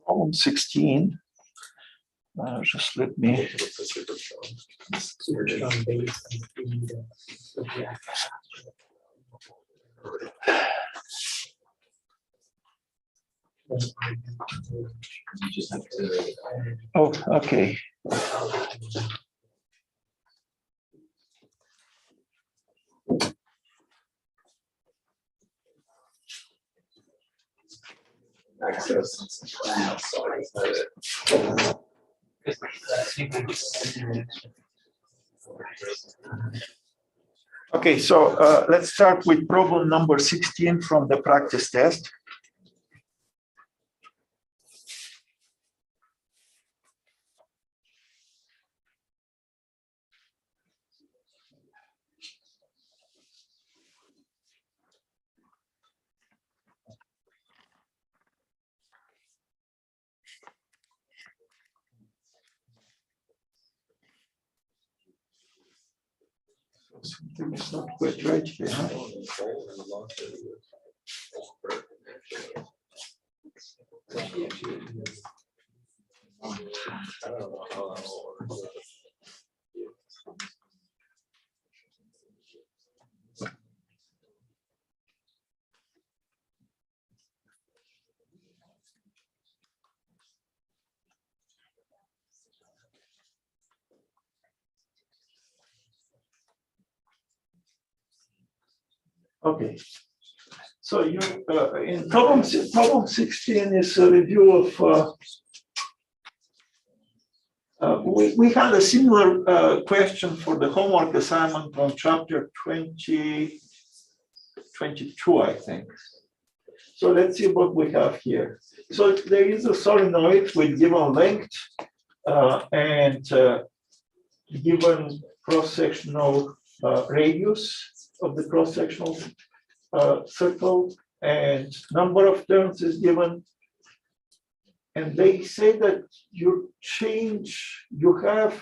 Problem 16. Just let me. Oh, okay. Okay, so let's start with problem number 16 from the practice test. Something is not quite right here. Okay, so you in problem 16 is a review of. We had a similar question for the homework assignment on chapter 22, I think. So let's see what we have here. So there is a solenoid with given length and given cross-sectional radius of the cross-sectional circle, and number of turns is given. And they say that you have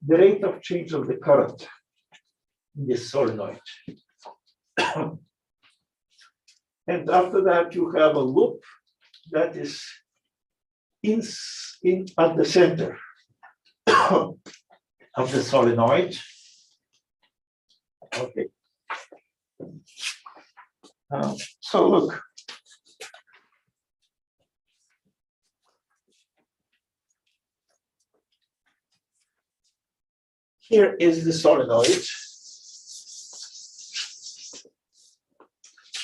the rate of change of the current in this solenoid. And after that, you have a loop that is at the center of the solenoid. Okay. So look. Here is the solenoid.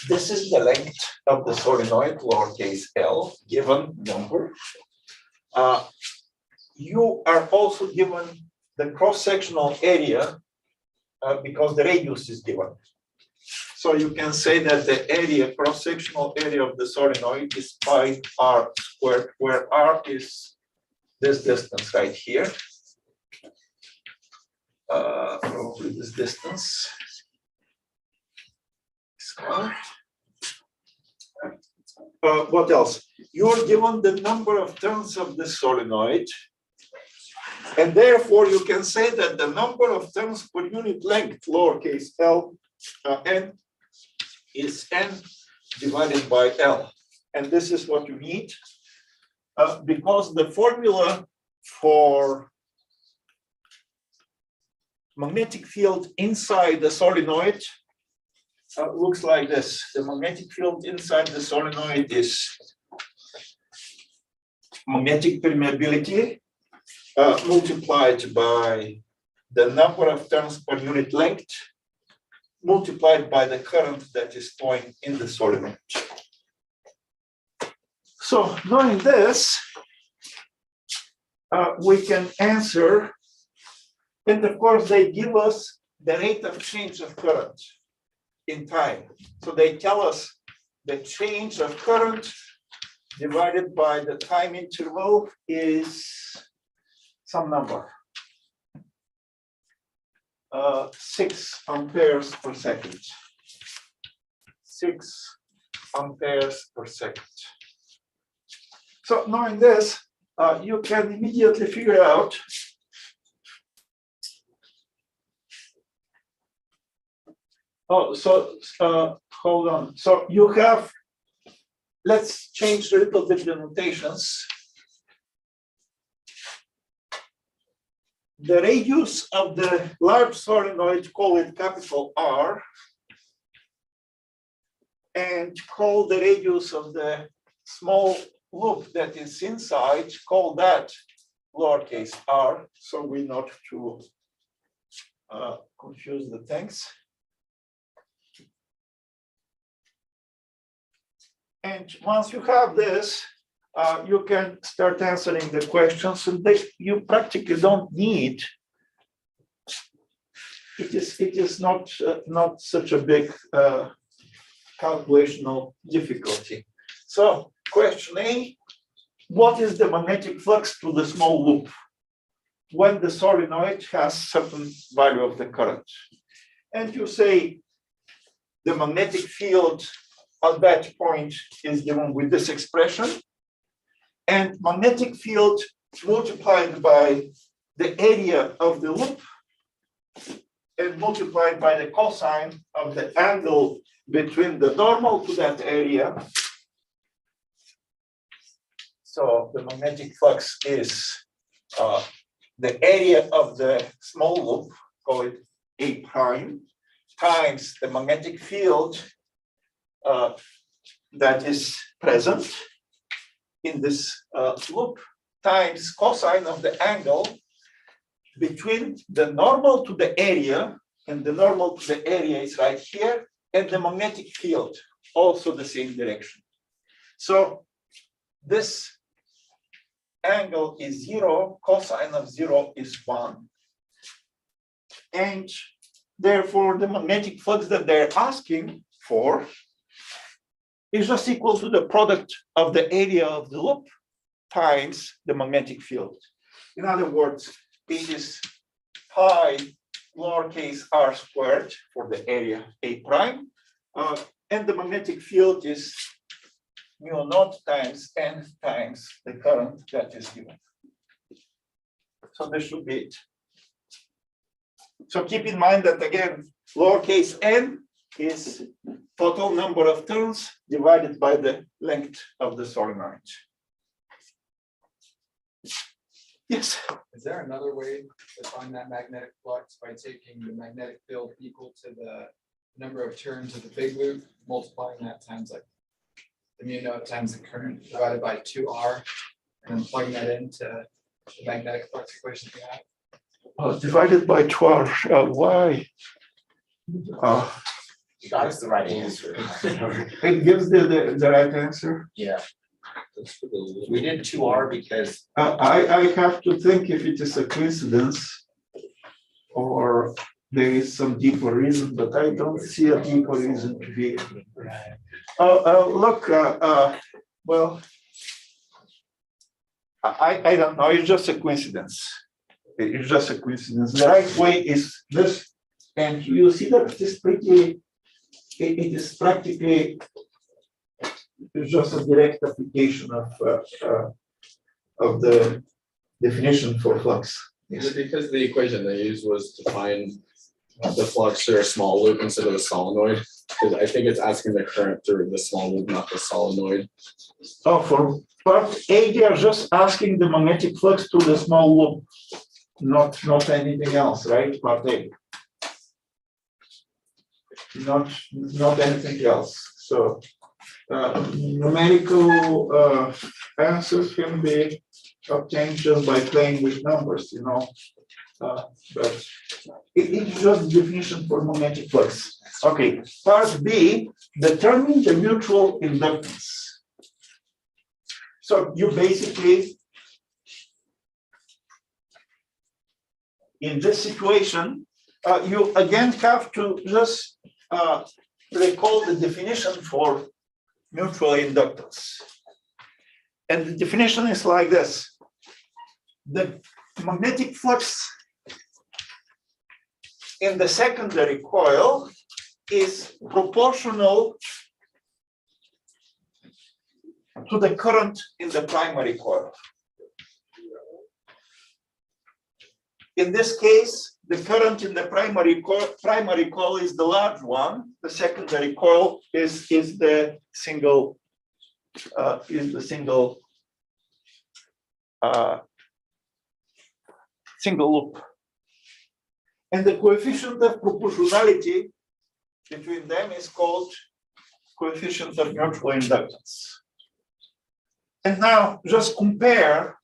This is the length of the solenoid, lowercase l, given number. You are also given the cross-sectional area because the radius is given. So you can say that the area, cross-sectional area of the solenoid is pi r squared, where r is this distance right here. Probably this distance. What else? You're given the number of turns of the solenoid, and therefore you can say that the number of turns per unit length, lowercase l, n, is n divided by l. And this is what you need, because the formula for magnetic field inside the solenoid looks like this. The magnetic field inside the solenoid is magnetic permeability multiplied by the number of turns per unit length multiplied by the current that is flowing in the solenoid. So knowing this, we can answer. And of course, they give us the rate of change of current in time. So they tell us the change of current divided by the time interval is some number. 6 amperes per second. 6 amperes per second. So knowing this, you can immediately figure out hold on. So you have let's change a little bit the notations. The radius of the large solenoid, call it capital R, and call the radius of the small loop that is inside, call that lowercase r, so we not to confuse the things. And once you have this, you can start answering the questions, and you practically don't need. It is not such a big calculational difficulty. So, question A: what is the magnetic flux to the small loop when the solenoid has certain value of the current? And you say the magnetic field at that point is given with this expression, and magnetic field multiplied by the area of the loop and multiplied by the cosine of the angle between the normal to that area. So the magnetic flux is the area of the small loop, call it A prime, times the magnetic field that is present in this loop, times cosine of the angle between the normal to the area, and the normal to the area is right here, and the magnetic field, also the same direction. So this angle is 0, cosine of 0 is 1. And therefore, the magnetic flux that they're asking for is just equal to the product of the area of the loop times the magnetic field. In other words, it is pi lowercase r squared for the area A prime, and the magnetic field is mu naught times n times the current that is given. So this should be it. So keep in mind that again, lowercase n is total number of turns divided by the length of the solenoid. Yes. Is there another way to find that magnetic flux by taking the magnetic field equal to the number of turns of the big loop, multiplying that times like the mu naught times the current divided by 2r, and then plugging that into the magnetic flux equation we have? Divided by 12, why? You got us the right answer. It gives the right answer. Yeah. We did 2R because I have to think if it is a coincidence or there is some deeper reason, but I don't see a deeper reason to be. Look, well, I don't know, it's just a coincidence. It's just a coincidence. The right way is this, and you see that it is pretty, it is practically just a direct application of the definition for flux. Is it because the equation they used was to find the flux through a small loop instead of the solenoid? Because I think it's asking the current through the small loop, not the solenoid. Oh, for part A, they are just asking the magnetic flux through the small loop, not anything else, right? Part A. Not anything else. So numerical answers can be obtained just by playing with numbers, you know. But it's just the definition for magnetic flux. Okay, part B, determine the mutual inductance. So you basically, in this situation, you again have to just recall the definition for mutual inductance. And the definition is like this. The magnetic flux in the secondary coil is proportional to the current in the primary coil. In this case, the current in the primary coil is the large one. The secondary coil is the single is the single loop. And the coefficient of proportionality between them is called coefficient of mutual inductance. And now just compare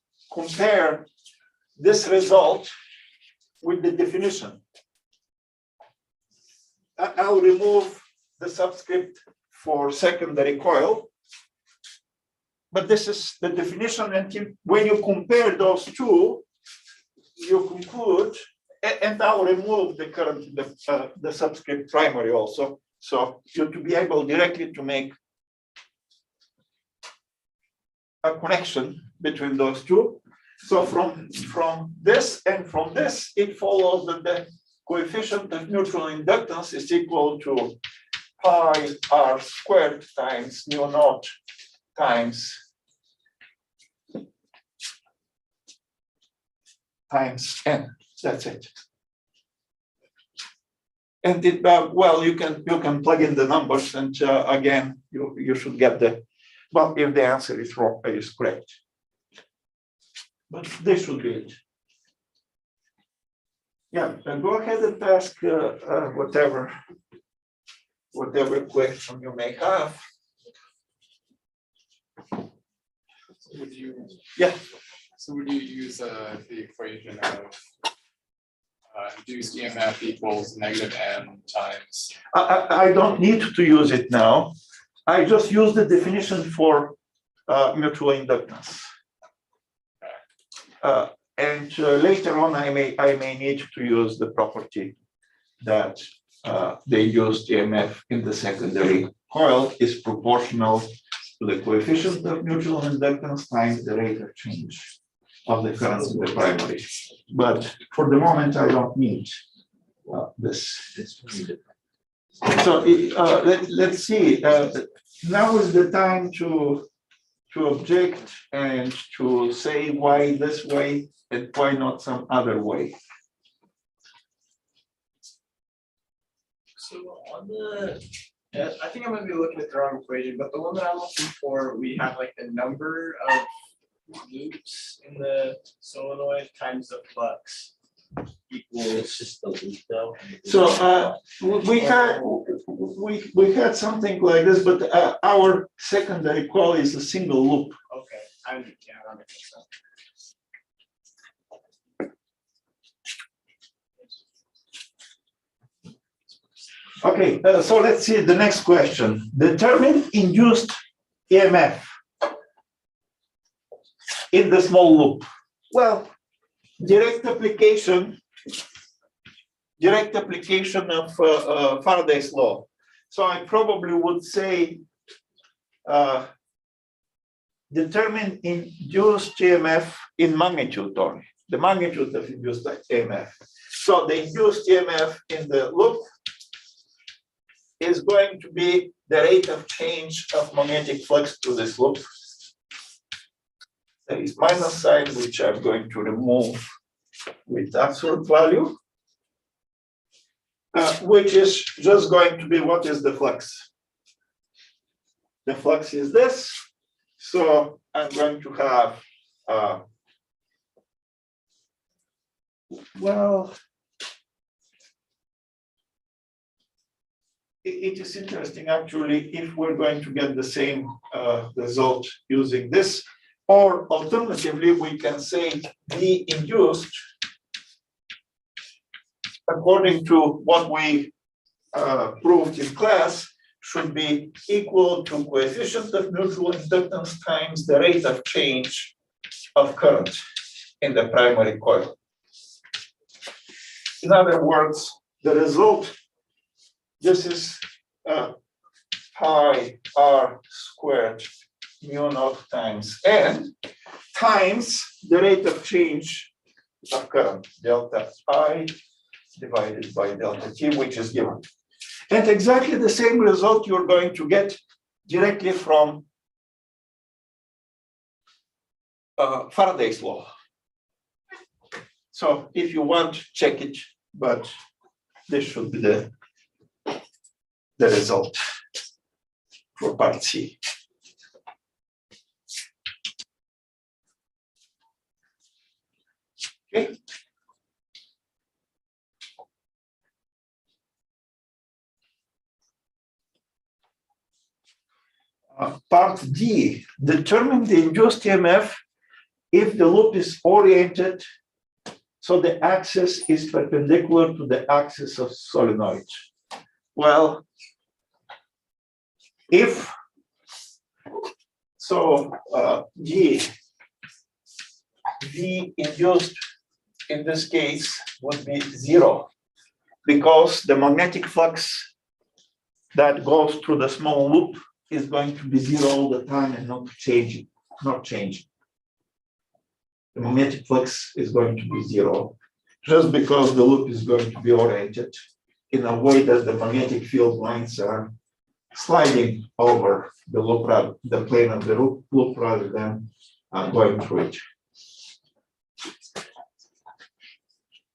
this result with the definition. I'll remove the subscript for secondary coil, but this is the definition, and when you compare those two, you conclude, and I'll remove the current, the subscript primary also, so you to be able directly to make a connection between those two. So from this and from this, it follows that the coefficient of mutual inductance is equal to pi r squared times mu naught times n. That's it. And it, well, you can plug in the numbers, and again, you should get the, well, if the answer is wrong, is correct. But this should be it. Yeah, go ahead and ask whatever question you may have. Would you? Yeah. So would you use the equation of induced EMF equals negative m times? I don't need to use it now. I just use the definition for mutual inductance. And later on, I may need to use the property that the induced EMF in the secondary coil is proportional to the coefficient of mutual inductance times the rate of change of the current in the primary. But for the moment, I don't need this. So let's see. Now is the time to object and to say why this way and why not some other way. So on the, I think I might be looking at the wrong equation, but the one that I'm looking for, we have like the number of loops in the solenoid times the flux equals. It's just the loop though. So we had something like this, but our secondary coil is a single loop. Okay, yeah, that makes sense. Okay, so let's see the next question. Determine induced EMF in the small loop. Well, direct application of Faraday's law. So I probably would say determine induced EMF in magnitude only, the magnitude of induced EMF. So the induced EMF in the loop is going to be the rate of change of magnetic flux through this loop. There is minus sign, which I'm going to remove with absolute value, which is just going to be what is the flux. The flux is this, so I'm going to have, well, it is interesting actually if we're going to get the same result using this, or alternatively, we can say the induced, according to what we proved in class, should be equal to coefficient of mutual inductance times the rate of change of current in the primary coil. In other words, the result, this is pi r squared mu naught times n times the rate of change of current, delta I divided by delta t, which is given. And exactly the same result you're going to get directly from Faraday's law. So if you want, check it, but this should be the result for part C. Part D, determine the induced EMF if the loop is oriented so the axis is perpendicular to the axis of solenoid. Well, if so, G, V induced in this case would be 0 because the magnetic flux that goes through the small loop is going to be 0 all the time and not changing. The magnetic flux is going to be 0 just because the loop is going to be oriented in a way that the magnetic field lines are sliding over the loop, the plane of the loop rather than going through it.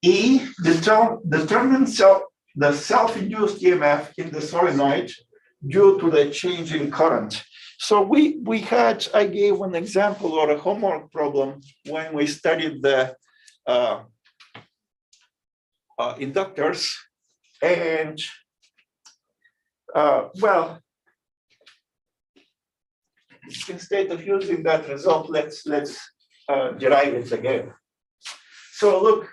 E, determines the self-induced EMF in the solenoid due to the change in current. So I gave an example or a homework problem when we studied the inductors, and well, instead of using that result, let's derive it again. So look,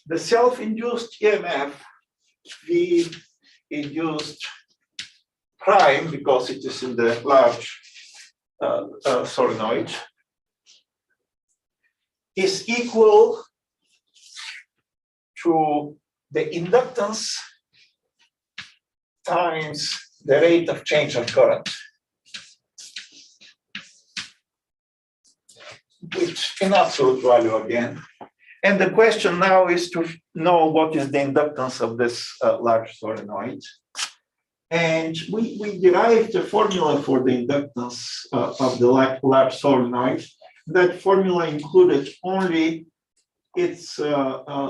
the self-induced EMF, V induced prime, because it is in the large solenoid, is equal to the inductance times the rate of change of current, which in absolute value again. And the question now is to know what is the inductance of this large solenoid. And we derived a formula for the inductance of the large solenoid. That formula included only its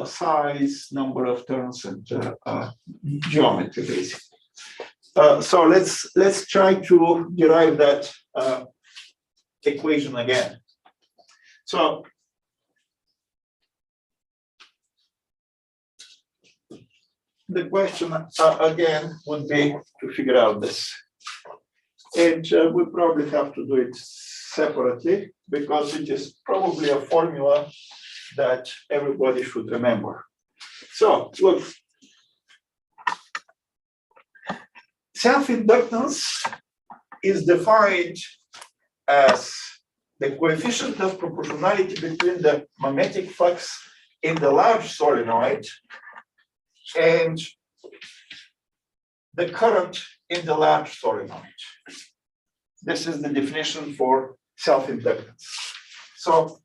size, number of turns, and geometry, basically. So let's try to derive that equation again. So the question again would be to figure out this. And we probably have to do it separately because it is probably a formula that everybody should remember. So look, self-inductance is defined as the coefficient of proportionality between the magnetic flux in the large solenoid and the current in the large solenoid. This is the definition for self-inductance. So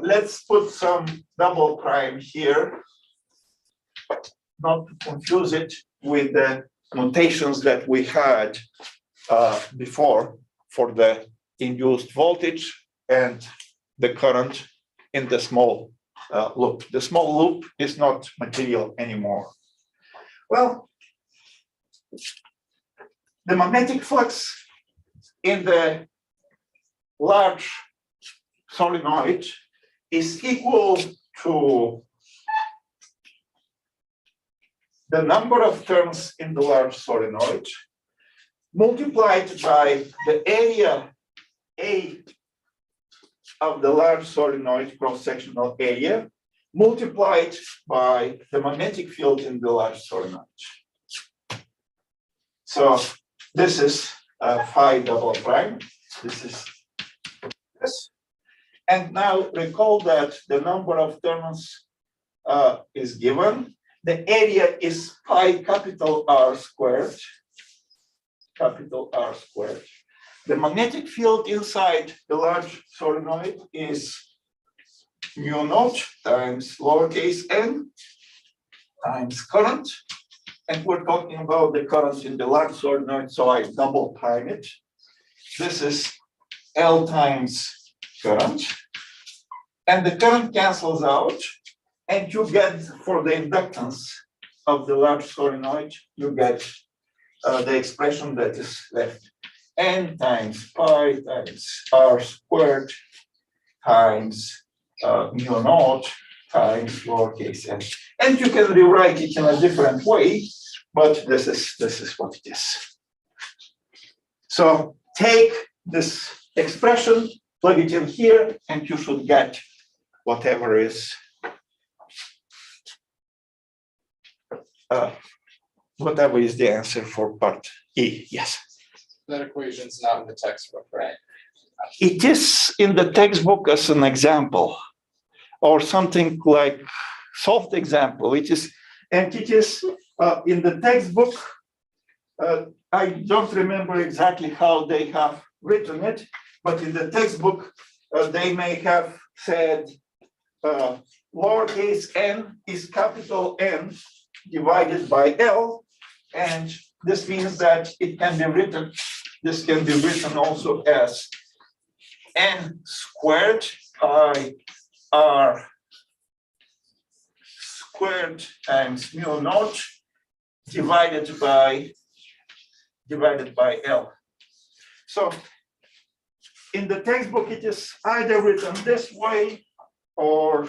let's put some double prime here, not to confuse it with the notations that we had before for the induced voltage and the current in the small loop. The small loop is not material anymore. Well, the magnetic flux in the large solenoid is equal to the number of turns in the large solenoid multiplied by the area A of the large solenoid cross-sectional area multiplied by the magnetic field in the large solenoid. So this is phi double prime. This is this. And now recall that the number of turns is given. The area is pi capital R squared. Capital R squared. The magnetic field inside the large solenoid is mu naught times lowercase n times current. And we're talking about the current in the large solenoid, so I double prime it. This is L times current. And the current cancels out. And you get, for the inductance of the large solenoid, you get the expression that is left. N times pi times R squared times mu naught times lowercase n. And you can rewrite it in a different way, but this is what it is. So take this expression, plug it in here, and you should get whatever is the answer for part E. Yes. That equation's not in the textbook, right? It is in the textbook as an example, or something like soft example. It is in the textbook. I don't remember exactly how they have written it, but in the textbook, they may have said lowercase n is capital N divided by L, and this means that it can be written, this can be written also as n squared pi r squared times mu naught divided by L. So in the textbook, it is either written this way or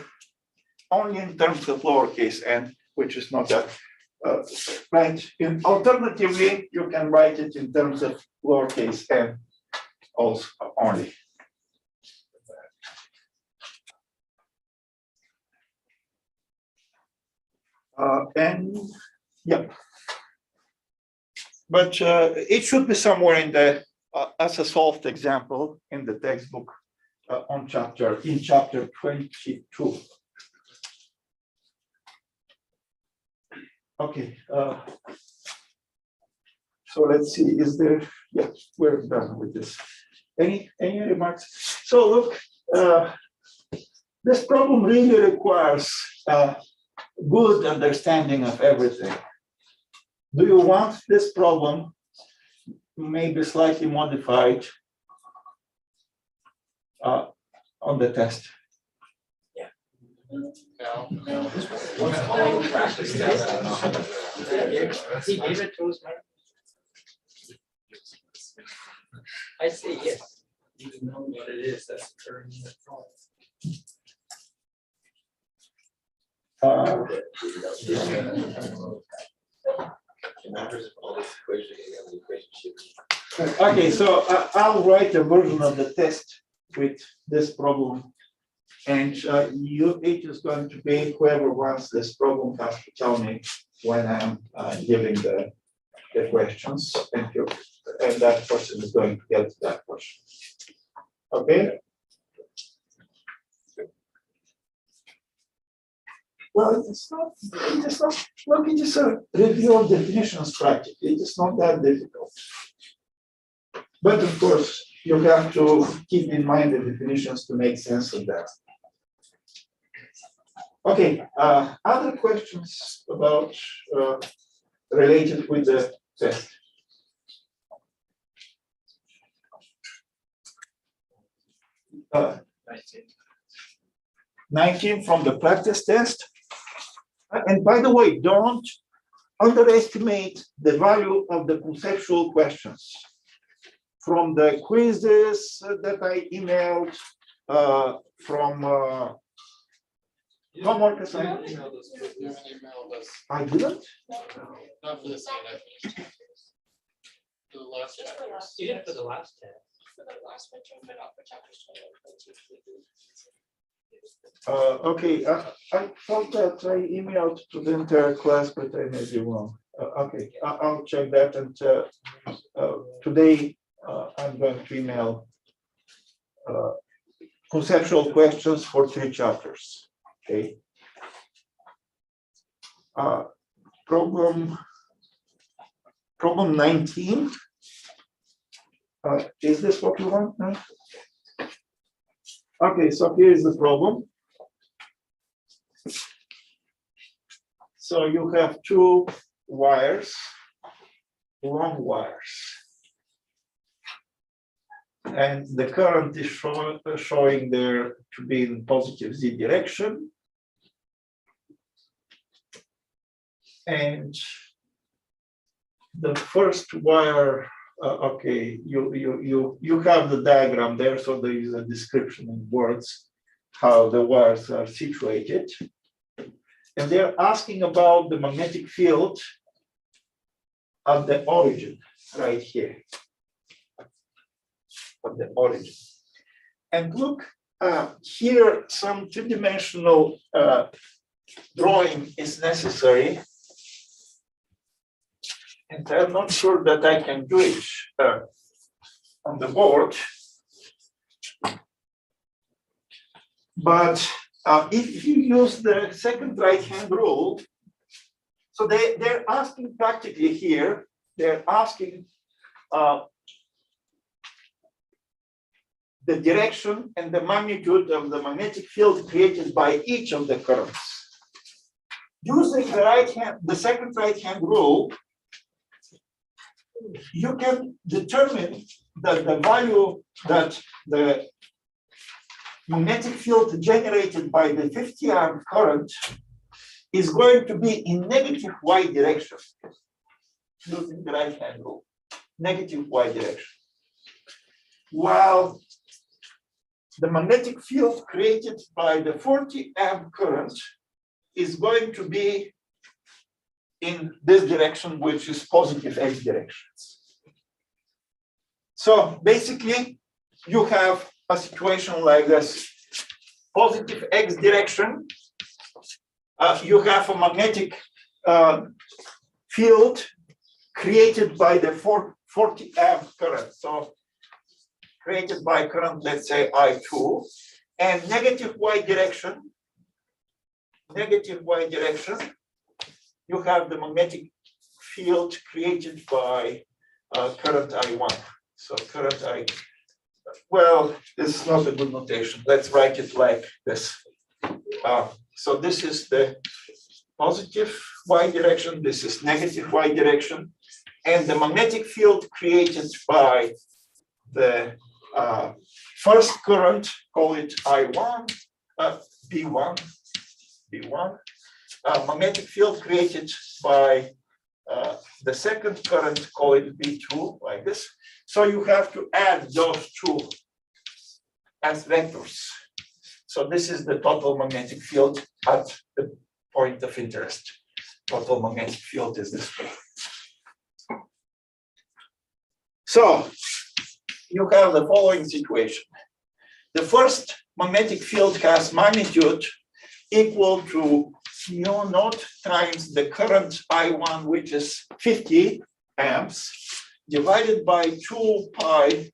only in terms of lowercase n, which is not that right. Alternatively, you can write it in terms of lowercase n also only. And yeah, but it should be somewhere in the as a solved example in the textbook in chapter 22. Okay. So let's see. Is there? Yeah, we're done with this. Any remarks? So look, this problem really requires good understanding of everything. Do you want this problem maybe slightly modified on the test? No. He gave it to us, man. I say yes. Even know what it is, that's the term. Okay, so I'll write a version of the test with this problem, and it is going to be whoever wants this problem has to tell me when I'm giving the questions. Thank you. And that person is going to get that question. Okay. Well, it's not, look, it is a review of definitions practically. It is not that difficult. But of course, you have to keep in mind the definitions to make sense of that. Okay, other questions about related with the test? Uh, 19 from the practice test. And by the way, don't underestimate the value of the conceptual questions. From the quizzes that I emailed, from homework assignment. You haven't emailed us, I didn't? not for this yet. For the last chapters. You did it for the last test. For the last one, but not for chapters 21 and 22. Okay, I thought that I emailed to the entire class, but I may be wrong. Okay, I'll check that, and today I'm going to email conceptual questions for 3 chapters. Okay. Problem 19. Is this what you want now? Okay, so here is the problem. So you have 2 wires, long wires. And the current is showing there to be in positive z direction. And the first wire, okay, you have the diagram there, so there is a description in words how the wires are situated. And they're asking about the magnetic field at the origin, right here. of the origin. And look, here some two-dimensional drawing is necessary. And I'm not sure that I can do it on the board. But if you use the second right-hand rule, so they're asking practically here, they're asking the direction and the magnitude of the magnetic field created by each of the currents. Using the second right-hand rule, you can determine that the value that the magnetic field generated by the 50 amp current is going to be in negative y direction, using the right-hand rule, negative y direction. While the magnetic field created by the 40 amp current is going to be in this direction, which is positive x directions. So basically, you have a situation like this. Positive x direction, you have a magnetic field created by the 40 amp current. So created by current, let's say I2, and negative y direction, you have the magnetic field created by current I1. So current I, well, this is not a good notation. Let's write it like this. So this is the positive y direction, this is negative y direction, and the magnetic field created by the first current, call it I1, B1, magnetic field created by the second current, call it B2, like this. So you have to add those two as vectors. So this is the total magnetic field at the point of interest. Total magnetic field is this way. So you have the following situation. The first magnetic field has magnitude equal to mu naught times the current I1, which is 50 amps, divided by 2 pi,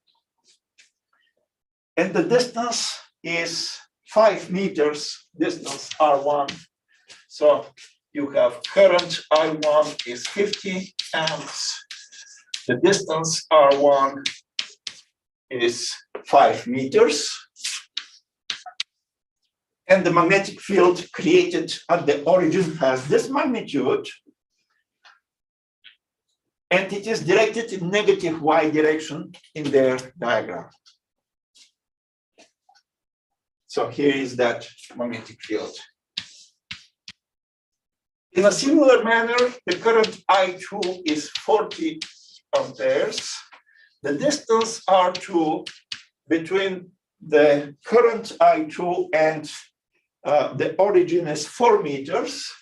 and the distance is 5 meters, distance R1. So you have current I1 is 50 amps, the distance R1 is 5 meters, and the magnetic field created at the origin has this magnitude, and it is directed in negative y direction in their diagram. So here is that magnetic field. In a similar manner, the current I2 is 40 amperes. The distance R2 between the current I2 and the origin is 4 meters.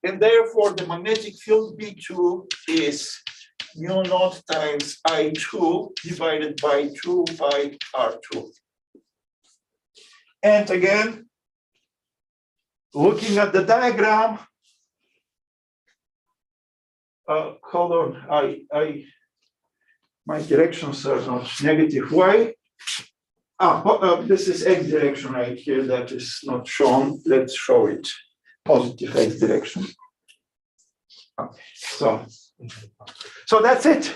And therefore, the magnetic field B2 is mu naught times I2 divided by 2 pi R2. And again, looking at the diagram, hold on, my directions are not negative y. This is x direction right here, that is not shown. Let's show it, positive x direction. Okay, so that's it.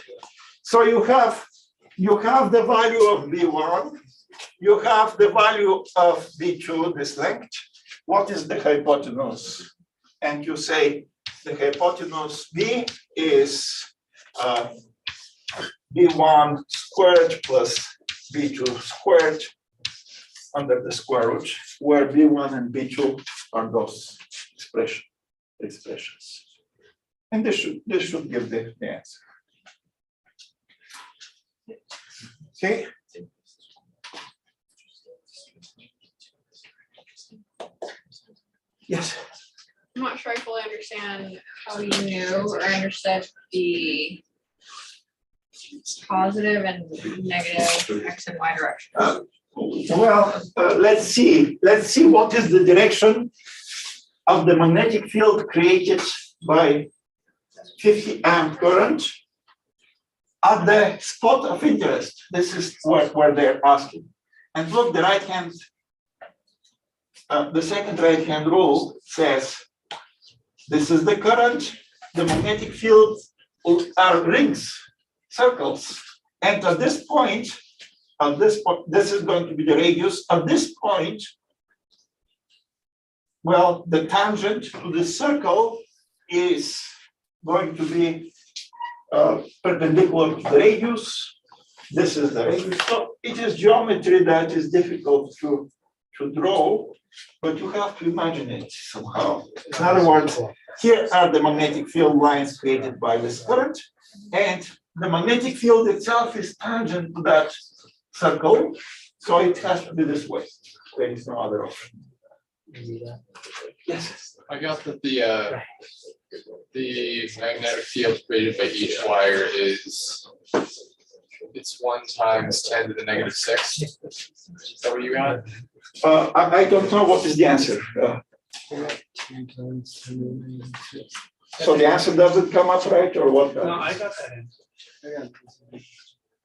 So you have the value of B1, you have the value of B2, this length. What is the hypotenuse? And you say the hypotenuse B is B1 squared plus B2 squared under the square root, where B1 and B2 are those expressions. And this should give the answer. Okay. Yes. I'm not sure I fully understand how you knew or understood the positive and negative X and Y direction. Well, let's see what is the direction of the magnetic field created by 50 amp current at the spot of interest. This is where they're asking. And look, the right hand, the second right hand rule says, this is the current, the magnetic field are rings, circles. And at this point, this is going to be the radius. At this point, well, the tangent to the circle is going to be perpendicular to the radius. This is the radius. So it is geometry that is difficult to draw, but you have to imagine it somehow. In other words, here are the magnetic field lines created by this current, and the magnetic field itself is tangent to that circle, so it has to be this way. There is no other option. Yes. I got that the magnetic field created by each wire is, it's 1 times 10 to the negative 6. Is that what you got? I don't know what is the answer. So the answer doesn't come up right, or what? No, I got that answer.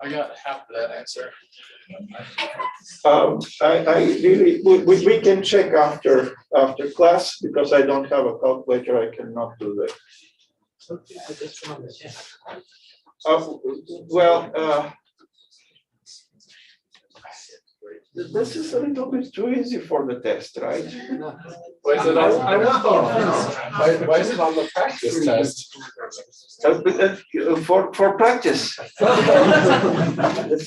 I got half of that answer. I really, we can check after class, because I don't have a calculator. I cannot do that. Well, this is a little bit too easy for the test, right? Why is it on the practice test? For practice.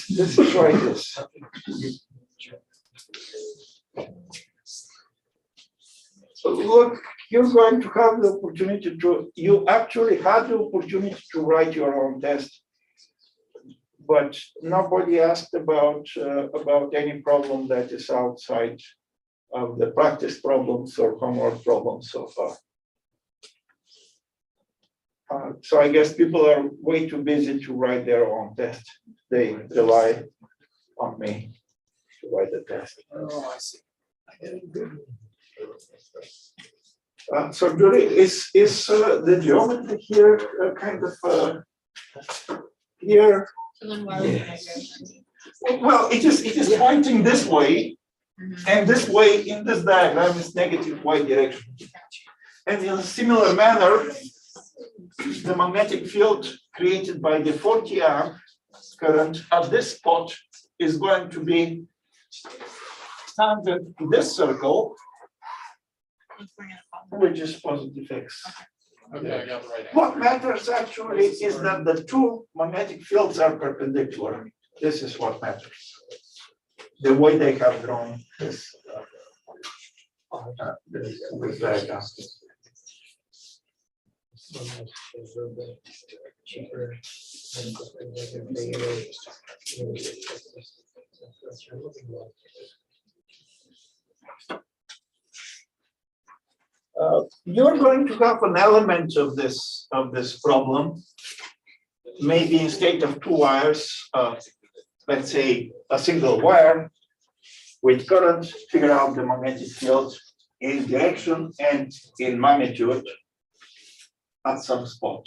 This is why it is. So look, you're going to have the opportunity you actually had the opportunity to write your own test, but nobody asked about any problem that is outside of the practice problems or homework problems so far. So I guess people are way too busy to write their own test. They rely on me to write the test. Oh, I see. So Julie, is the geometry here kind of here? So then why would I Well, it is pointing this way, and this way in this diagram is negative y direction. And in a similar manner, the magnetic field created by the 40 amp current at this spot is going to be tangent to this circle, which is positive x. Okay, I got the right answer. What matters actually is that the two magnetic fields are perpendicular. This is what matters. The way they have drawn this diagram. You're going to have an element of this problem, maybe instead of 2 wires, let's say a single wire with current, figure out the magnetic field in direction and in magnitude at some spot,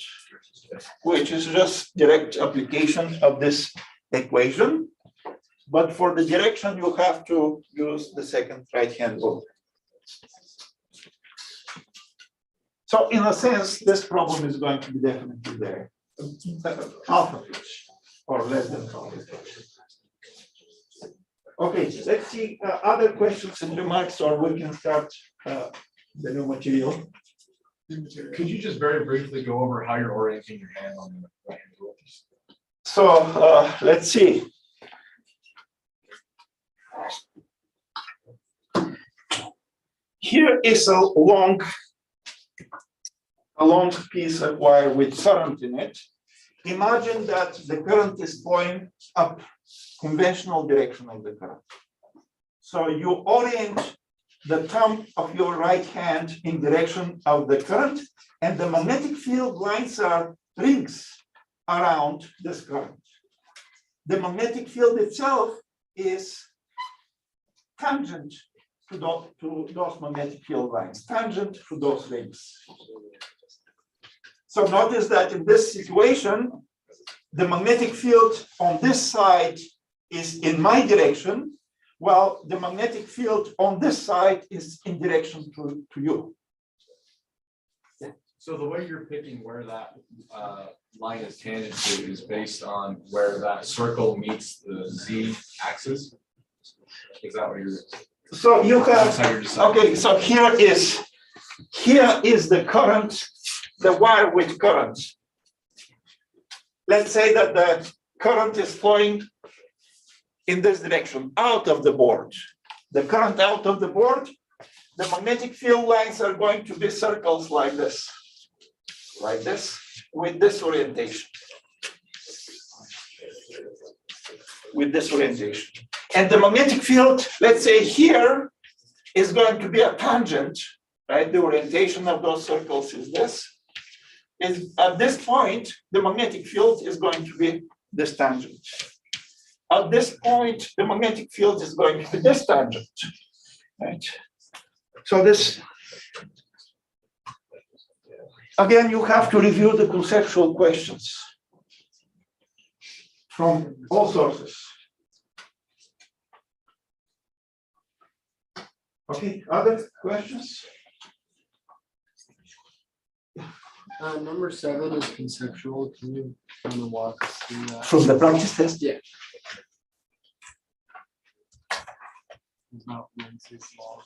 which is just direct application of this equation. But for the direction, you have to use the second right-hand rule. So in a sense, this problem is going to be definitely there. Half of it, or less than half of it. Okay, let's see other questions and remarks, or we can start the new material. Could you just very briefly go over how you're orienting your hand on the right hand rule? So let's see. Here is a long piece of wire with current in it. Imagine that the current is going up, conventional direction of the current. So you orient the thumb of your right hand in direction of the current, and the magnetic field lines are rings. around this current. The magnetic field itself is tangent to those magnetic field lines, tangent to those rings. So notice that in this situation, the magnetic field on this side is in my direction, while the magnetic field on this side is in direction to you. So the way you're picking where that line is tangent to is based on where that circle meets the Z axis? Is that what you're? So you That's have, how you're deciding. okay, so here is the current, the wire with current. Let's say that the current is flowing in this direction, out of the board. The current out of the board, the magnetic field lines are going to be circles like this, with this orientation. With this orientation. And the magnetic field, let's say here, is going to be a tangent, right? The orientation of those circles is this. Is at this point, the magnetic field is going to be this tangent. At this point, the magnetic field is going to be this tangent, right? So this, again, you have to review the conceptual questions from all sources. Okay, other questions? Number 7 is conceptual. Can you kind of walk us through that? From the practice test? Yeah. It's not one too small.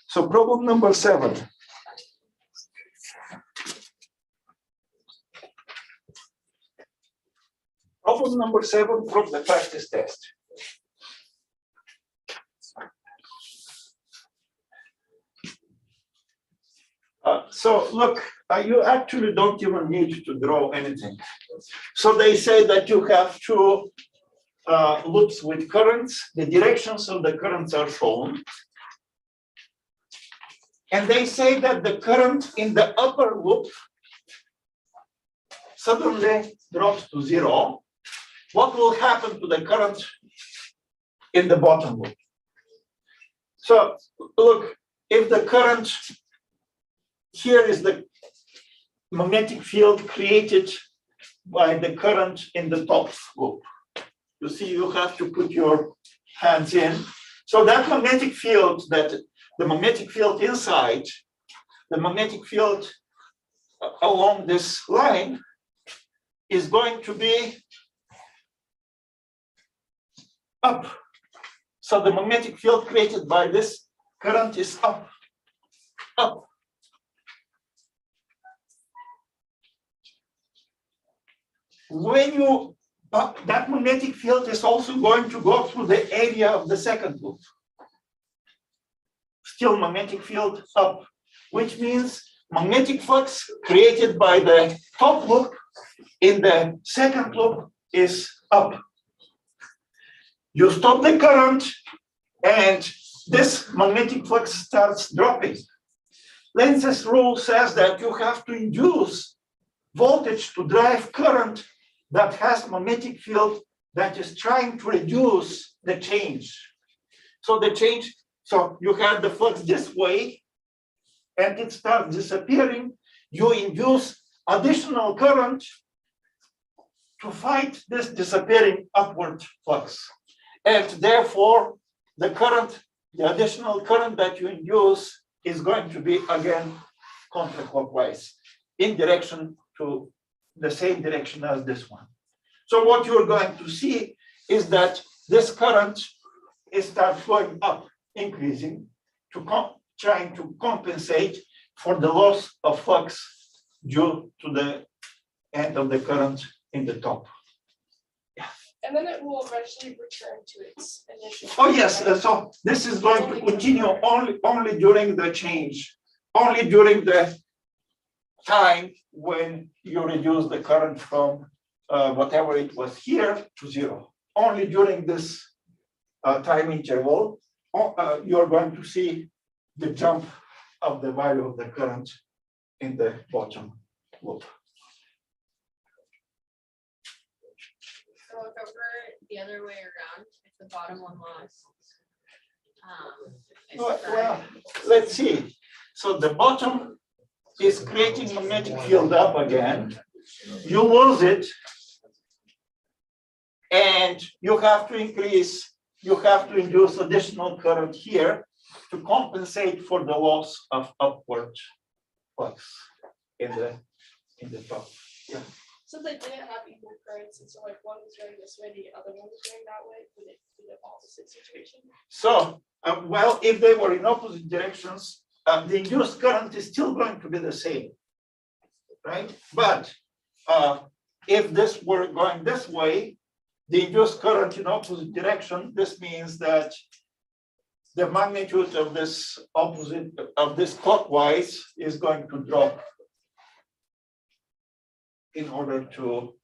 So problem number 7. Problem number 7 from the practice test. So look, you actually don't even need to draw anything. So they say that you have two loops with currents. The directions of the currents are shown. And they say that the current in the upper loop suddenly drops to 0. What will happen to the current in the bottom loop? So look, if the current here is the magnetic field created by the current in the top loop. You see, you have to put your hands in. So that magnetic field, the magnetic field inside, the magnetic field along this line is going to be up. So the magnetic field created by this current is up. When you, that magnetic field is also going to go through the area of the second loop. Still magnetic field up, which means magnetic flux created by the top loop in the second loop is up. You stop the current and this magnetic flux starts dropping. Lenz's rule says that you have to induce voltage to drive current that has magnetic field that is trying to reduce the change. So the change, so you have the flux this way and it starts disappearing. You induce additional current to fight this disappearing upward flux. And therefore, the current, the additional current that you induce is going to be again counterclockwise in direction to the same direction as this one. So what you're going to see is that this current is start flowing up, increasing, trying to compensate for the loss of flux due to the end of the current in the top. And then it will eventually return to its initial. Oh yes, so this is going to continue only during the change, only during the time when you reduce the current from whatever it was here to 0. Only during this time interval, you're going to see the jump of the value of the current in the bottom loop. So if it were the other way around, if the bottom one was. Is Well, current, let's see. So the bottom is creating magnetic field up again. You lose it. And you have to induce additional current here to compensate for the loss of upward flux in the top. So they didn't have equal currents, and so like one was going this way, the other one was going that way, would it be the opposite situation? So, well, if they were in opposite directions, the induced current is still going to be the same, right? But if this were going this way, the induced current in opposite direction, this means that the magnitude of this clockwise is going to drop in order to,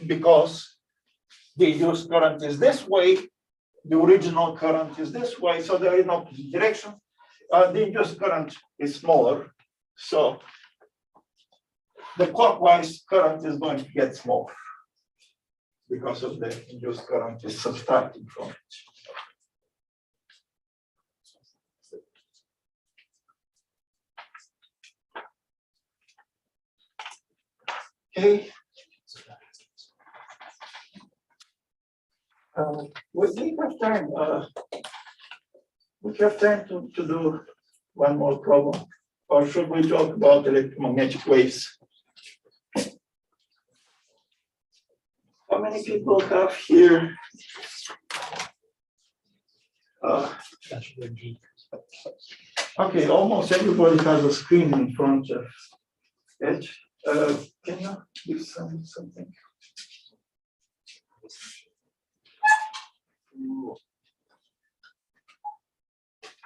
because the induced current is this way, the original current is this way, so they're in opposite direction. The induced current is smaller, so the clockwise current is going to get smaller because of the induced current is subtracting from it. Okay. We have time. We have time to do one more problem, or should we talk about electromagnetic waves? How many people have here? Okay, almost everybody has a screen in front of it. Can you give something?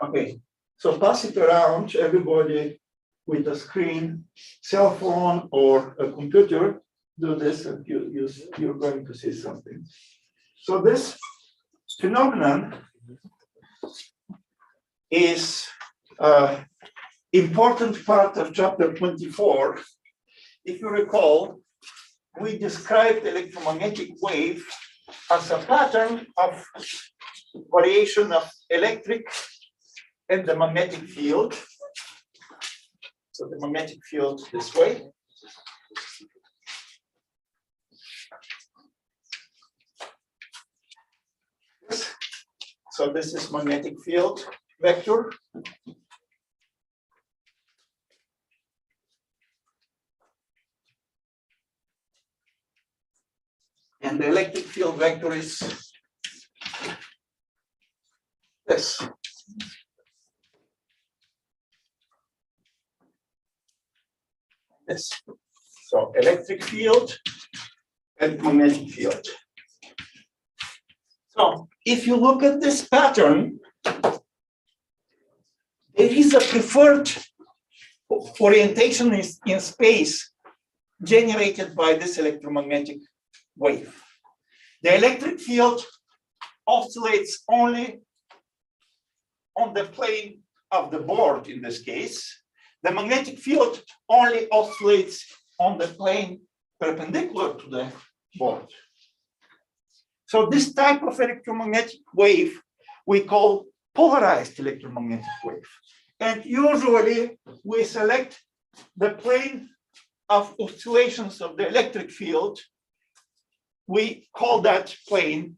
Okay, so pass it around, everybody with a screen, cell phone or a computer, do this and you're going to see something. So this phenomenon is an important part of chapter 24. If you recall, we described the electromagnetic wave as a pattern of variation of electric and the magnetic field. So the magnetic field this way. So this is magnetic field vector. And the electric field vector is this. This. So electric field and magnetic field. So if you look at this pattern, there is a preferred orientation in space generated by this electromagnetic wave. The electric field oscillates only on the plane of the board in this case. The magnetic field only oscillates on the plane perpendicular to the board. So this type of electromagnetic wave we call polarized electromagnetic wave. And usually we select the plane of oscillations of the electric field. We call that plane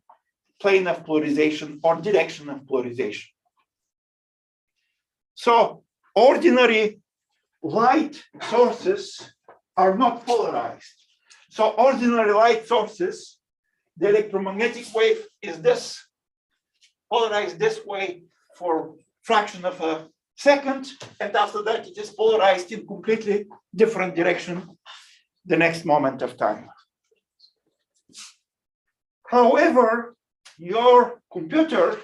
of polarization or direction of polarization. So ordinary light sources are not polarized. So ordinary light sources, the electromagnetic wave is this, polarized this way for fraction of a second, and after that it is polarized in completely different direction the next moment of time. However, your computer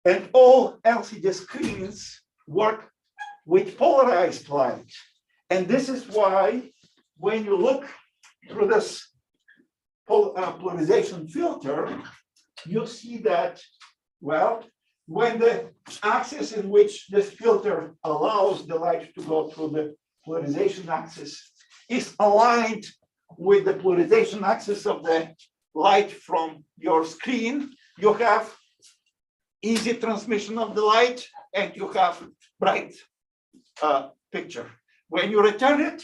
and all LCD screens work with polarized light. And this is why when you look through this polarization filter, you see that, well, when the axis in which this filter allows the light to go through the polarization axis is aligned with the polarization axis of the light from your screen, you have easy transmission of the light, and you have bright picture. When you return it,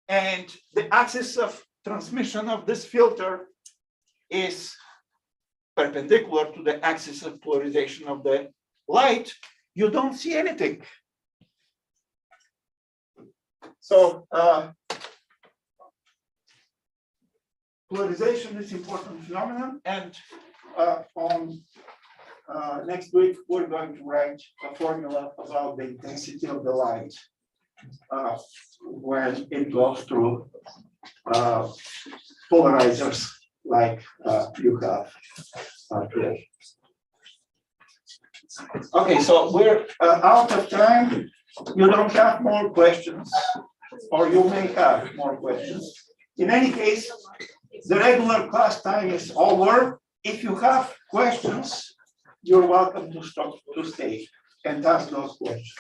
and the axis of transmission of this filter is perpendicular to the axis of polarization of the light, you don't see anything. So polarization is important phenomenon, and on next week we're going to write a formula about the intensity of the light when it goes through polarizers like you have today. Okay, so we're out of time. You don't have more questions, or you may have more questions. In any case, the regular class time is over. If you have questions, you're welcome to stay and ask those questions.